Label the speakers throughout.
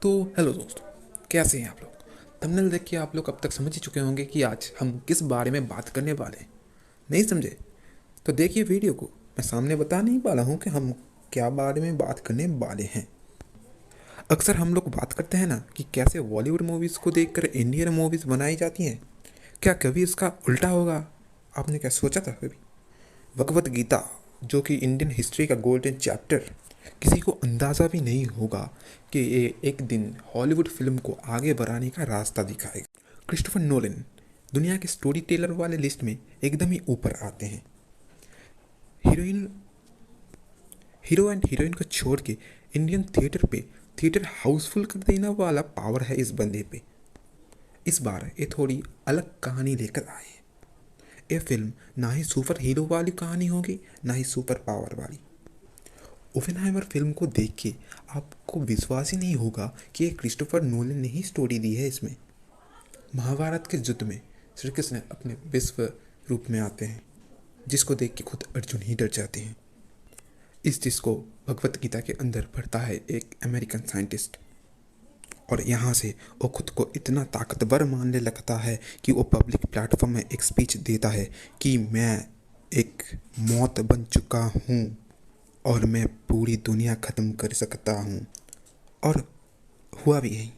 Speaker 1: तो हेलो दोस्तों, कैसे हैं आप लोग। थंबनेल देख के आप लोग अब तक समझ ही चुके होंगे कि आज हम किस बारे में बात करने वाले हैं। नहीं समझे तो देखिए वीडियो को। मैं सामने बता नहीं वाला हूँ कि हम क्या बारे में बात करने वाले हैं। अक्सर हम लोग बात करते हैं ना कि कैसे बॉलीवुड मूवीज़ को देखकर इंडियन मूवीज़ बनाई जाती हैं। क्या कभी इसका उल्टा होगा? आपने क्या सोचा था कभी? भगवत गीता, जो कि इंडियन हिस्ट्री का गोल्डन चैप्टर, किसी को अंदाज़ा भी नहीं होगा कि ये एक दिन हॉलीवुड फिल्म को आगे बढ़ाने का रास्ता दिखाएगा। क्रिस्टोफर नोलन दुनिया के स्टोरी टेलर वाले लिस्ट में एकदम ही ऊपर आते हैं। हीरोइन हीरो एंड हीरोइन को छोड़ के इंडियन थिएटर पे थिएटर हाउसफुल कर देने वाला पावर है इस बंदे पे। इस बार ये थोड़ी अलग कहानी लेकर आए हैं। ये फिल्म ना ही सुपर हीरो वाली कहानी होगी, ना ही सुपर पावर वाली। ओपेनहाइमर फिल्म को देख के आपको विश्वास ही नहीं होगा कि ये क्रिस्टोफर नोलन ने ही स्टोरी दी है। इसमें महाभारत के युद्ध में श्री कृष्ण अपने विश्व रूप में आते हैं, जिसको देख के खुद अर्जुन ही डर जाते हैं। इस चीज़ को भगवत गीता के अंदर पढ़ता है एक अमेरिकन साइंटिस्ट, और यहाँ से वो खुद को इतना ताकतवर मानने लगता है कि वो पब्लिक प्लेटफॉर्म में एक स्पीच देता है कि मैं एक मौत बन चुका हूँ और मैं पूरी दुनिया ख़त्म कर सकता हूँ। और हुआ भी यही।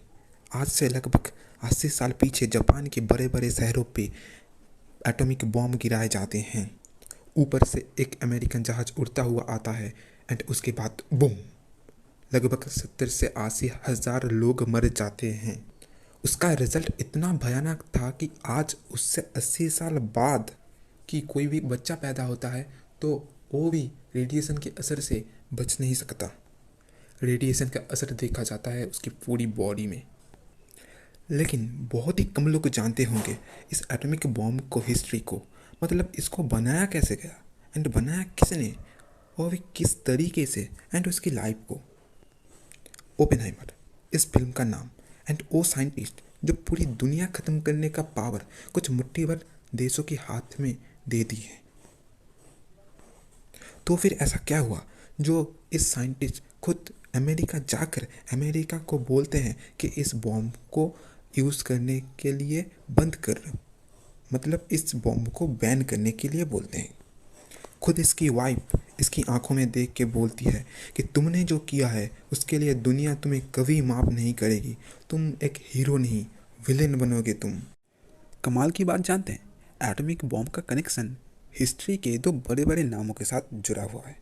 Speaker 1: आज से लगभग 80 साल पीछे जापान के बड़े बड़े शहरों पे एटॉमिक बॉम्ब गिराए जाते हैं। ऊपर से एक अमेरिकन जहाज उड़ता हुआ आता है एंड उसके बाद बूम, लगभग 70 से 80 हज़ार लोग मर जाते हैं। उसका रिजल्ट इतना भयानक था कि आज उससे 80 साल बाद कि कोई भी बच्चा पैदा होता है तो वो भी रेडिएशन के असर से बच नहीं सकता। रेडिएशन का असर देखा जाता है उसकी पूरी बॉडी में। लेकिन बहुत ही कम लोग जानते होंगे इस एटॉमिक बॉम्ब को, हिस्ट्री को, मतलब इसको बनाया कैसे गया एंड बनाया किसने और भी किस तरीके से, एंड उसकी लाइफ को। ओपेनहाइमर इस फिल्म का नाम, एंड वो साइंटिस्ट जो पूरी दुनिया ख़त्म करने का पावर कुछ मुट्ठी भर देशों के हाथ में दे दी है। तो फिर ऐसा क्या हुआ जो इस साइंटिस्ट खुद अमेरिका जाकर अमेरिका को बोलते हैं कि इस बॉम्ब को यूज़ करने के लिए बंद कर रहे हो, मतलब इस बॉम्ब को बैन करने के लिए बोलते हैं। खुद इसकी वाइफ इसकी आंखों में देख के बोलती है कि तुमने जो किया है उसके लिए दुनिया तुम्हें कभी माफ़ नहीं करेगी। तुम एक हीरो नहीं, विलेन बनोगे तुम। कमाल की बात जानते हैं, एटॉमिक बॉम्ब का कनेक्शन हिस्ट्री के दो बड़े बड़े नामों के साथ जुड़ा हुआ है,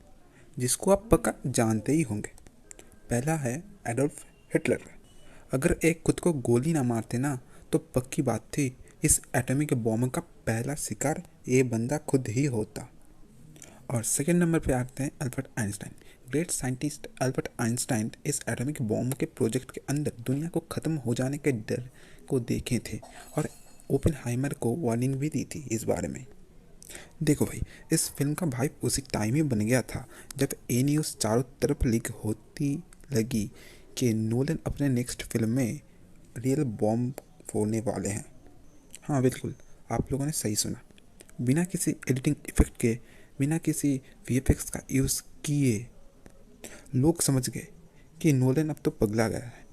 Speaker 1: जिसको आप पक्का जानते ही होंगे। पहला है एडोल्फ हिटलर। अगर एक खुद को गोली ना मारते ना तो पक्की बात थी इस एटॉमिक बॉम्ब का पहला शिकार ये बंदा खुद ही होता। और सेकेंड नंबर पे आते हैं Albert Einstein. Great scientist Albert Einstein इस एटॉमिक बॉम्ब के प्रोजेक्ट के अंदर दुनिया को ख़त्म हो जाने के डर को देखे थे और ओपेनहाइमर को वार्निंग भी दी थी इस बारे में। देखो भाई, इस फिल्म का भाई उसी टाइम ही बन गया था जब ए न्यूज़ चारों तरफ लीक होती लगी कि नोलन अपने नेक्स्ट फिल्म में रियल बॉम्ब फोड़ने वाले हैं। हाँ बिल्कुल, आप लोगों ने सही सुना। बिना किसी एडिटिंग इफेक्ट के, बिना किसी वीएफएक्स का यूज़ किए लोग समझ गए कि नोलन अब तो पगला गया है।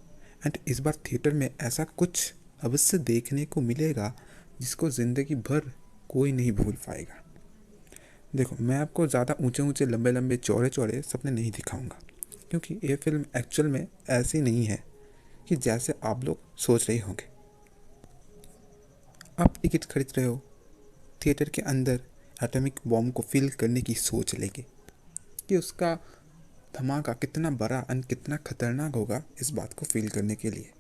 Speaker 1: एंड इस बार थिएटर में ऐसा कुछ अवश्य देखने को मिलेगा जिसको ज़िंदगी भर कोई नहीं भूल पाएगा। देखो, मैं आपको ज़्यादा ऊंचे ऊंचे लंबे लंबे चौड़े चौड़े सपने नहीं दिखाऊंगा, क्योंकि ये फिल्म एक्चुअल में ऐसी नहीं है कि जैसे आप लोग सोच रहे होंगे। आप टिकट खरीद रहे हो थिएटर के अंदर एटॉमिक बॉम्ब को फील करने की सोच लेके कि उसका धमाका कितना बड़ा एंड कितना खतरनाक होगा, इस बात को फील करने के लिए।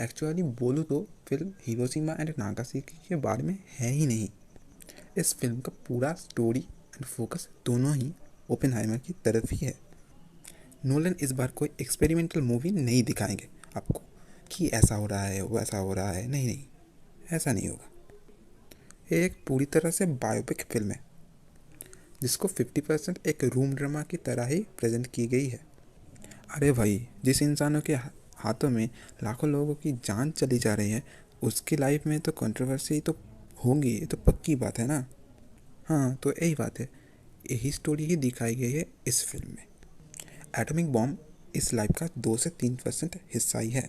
Speaker 1: एक्चुअली बोलूँ तो फिल्म हिरोशिमा एंड नागासाकी के बारे में है ही नहीं। इस फिल्म का पूरा स्टोरी एंड फोकस दोनों ही ओपेनहाइमर की तरफ ही है। नोलन इस बार कोई एक्सपेरिमेंटल मूवी नहीं दिखाएंगे आपको कि ऐसा हो रहा है वैसा हो रहा है। नहीं नहीं, ऐसा नहीं होगा। ये एक पूरी तरह से बायोपिक फिल्म है जिसको 50% एक रूम ड्रामा की तरह ही प्रेजेंट की गई है। अरे भाई, जिस इंसानों के हाथों में लाखों लोगों की जान चली जा रही है उसकी लाइफ में तो कंट्रोवर्सी तो होंगी, ये तो पक्की बात है ना। हाँ, तो यही बात है, यही स्टोरी ही दिखाई गई है इस फिल्म में। एटॉमिक बॉम्ब इस लाइफ का 2 से 3% हिस्सा ही है,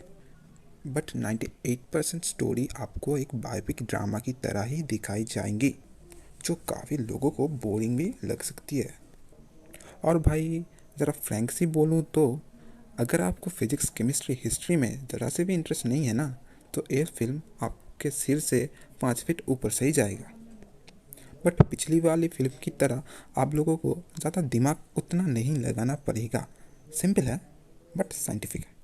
Speaker 1: बट 98% स्टोरी आपको एक बायोपिक ड्रामा की तरह ही दिखाई जाएंगी, जो काफ़ी लोगों को बोरिंग भी लग सकती है। और भाई ज़रा फ्रैंक सी बोलूँ तो अगर आपको फिजिक्स, केमिस्ट्री, हिस्ट्री में ज़रा से भी इंटरेस्ट नहीं है ना, तो ये फिल्म आपके सिर से 5 फीट ऊपर से ही जाएगा। बट पिछली वाली फिल्म की तरह आप लोगों को ज़्यादा दिमाग उतना नहीं लगाना पड़ेगा। सिंपल है बट साइंटिफिक है।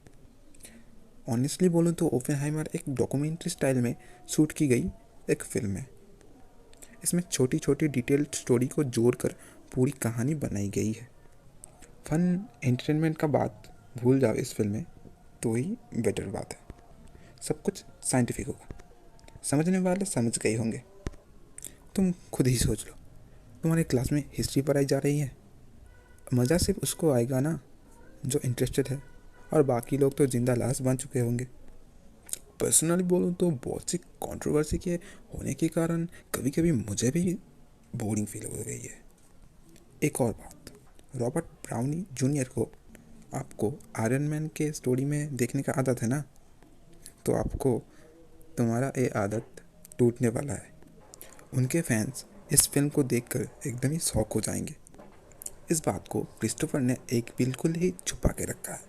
Speaker 1: ऑनेस्टली बोलूँ तो ओपेनहाइमर एक डॉक्यूमेंट्री स्टाइल में शूट की गई एक फिल्म है। इसमें छोटी छोटी डिटेल्ड स्टोरी को जोड़कर पूरी कहानी बनाई गई है। फन एंटरटेनमेंट का बात भूल जाओ इस फिल्म में तो ही बेटर बात है। सब कुछ साइंटिफिक होगा, समझने वाले समझ गए होंगे। तुम खुद ही सोच लो, तुम्हारी क्लास में हिस्ट्री पढ़ाई जा रही है, मज़ा सिर्फ उसको आएगा ना जो इंटरेस्टेड है, और बाकी लोग तो जिंदा लाश बन चुके होंगे। पर्सनली बोलूँ तो बहुत सी कंट्रोवर्सी के होने के कारण कभी कभी मुझे भी बोरिंग फील हो गई है। एक और बात, रॉबर्ट डाउनी जूनियर को आपको आयरन मैन के स्टोरी में देखने का आदत है ना, तो आपको तुम्हारा ये आदत टूटने वाला है। उनके फैंस इस फिल्म को देखकर एकदम ही शॉक हो जाएंगे। इस बात को क्रिस्टोफर ने एक बिल्कुल ही छुपा के रखा है।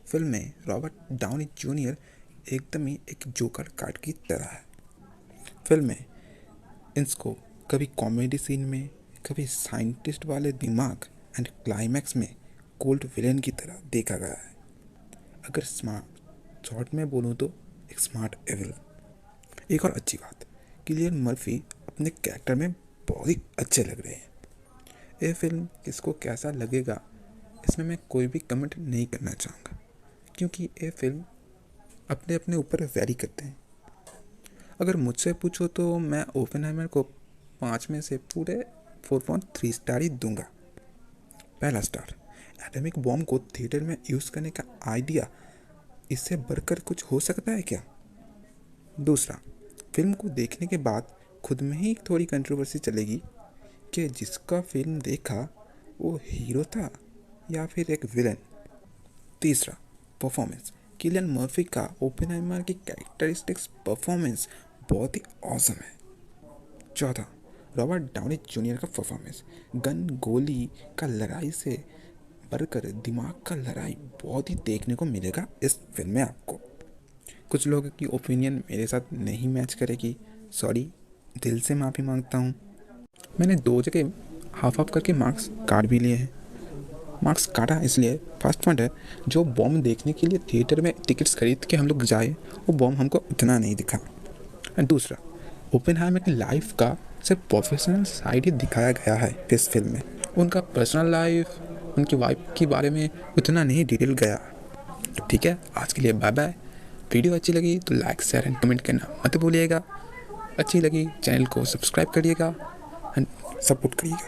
Speaker 1: फिल्म में रॉबर्ट डाउनी जूनियर एकदम ही एक जोकर कार्ड की तरह है। फिल्म में इसको कभी कॉमेडी सीन में, कभी साइंटिस्ट वाले दिमाग एंड क्लाइमैक्स में कोल्ड विलेन की तरह देखा गया है। अगर स्मार्ट शॉर्ट में बोलूँ तो एक स्मार्ट एविल। एक और अच्छी बात, किलियन मर्फी अपने कैरेक्टर में बहुत ही अच्छे लग रहे हैं। ये फिल्म किसको कैसा लगेगा इसमें मैं कोई भी कमेंट नहीं करना चाहूँगा, क्योंकि ये फिल्म अपने अपने ऊपर वेरी करते हैं। अगर मुझसे पूछो तो मैं ओपेनहाइमर को 5 में से पूरे 4.3 स्टार ही दूंगा। पहला स्टार, एटॉमिक बॉम्ब को थिएटर में यूज़ करने का आइडिया, इससे बढ़कर कुछ हो सकता है क्या। दूसरा, फिल्म को देखने के बाद खुद में ही थोड़ी कंट्रोवर्सी चलेगी कि जिसका फिल्म देखा वो हीरो था या फिर एक विलन। तीसरा, परफॉर्मेंस, किलियन मर्फी का ओपेनहाइमर की कैरेक्टरिस्टिक्स परफॉर्मेंस बहुत ही ऑसम है। चौथा, रॉबर्ट डाउनी जूनियर का परफॉर्मेंस, गन गोली का लड़ाई से बढ़कर दिमाग का लड़ाई बहुत ही देखने को मिलेगा इस फिल्म में आपको। कुछ लोगों की ओपिनियन मेरे साथ नहीं मैच करेगी, सॉरी, दिल से माफ़ी मांगता हूँ। मैंने 2 जगह हाफ हाफ करके मार्क्स काट भी लिए हैं। मार्क्स काटा इसलिए, फर्स्ट पॉइंट है, जो बॉम्ब देखने के लिए थिएटर में टिकट्स खरीद के हम लोग जाए वो बॉम्ब हमको उतना नहीं दिखा। एंड दूसरा, ओपेनहाइमर की लाइफ का सिर्फ प्रोफेशनल साइड ही दिखाया गया है इस फिल्म में। उनका पर्सनल लाइफ, उनकी वाइफ के बारे में उतना नहीं डिटेल गया। तो ठीक है, आज के लिए बाय बाय। वीडियो अच्छी लगी तो लाइक, शेयर एंड कमेंट करना मत भूलिएगा। अच्छी लगी चैनल को सब्सक्राइब करिएगा एंड सपोर्ट करिएगा।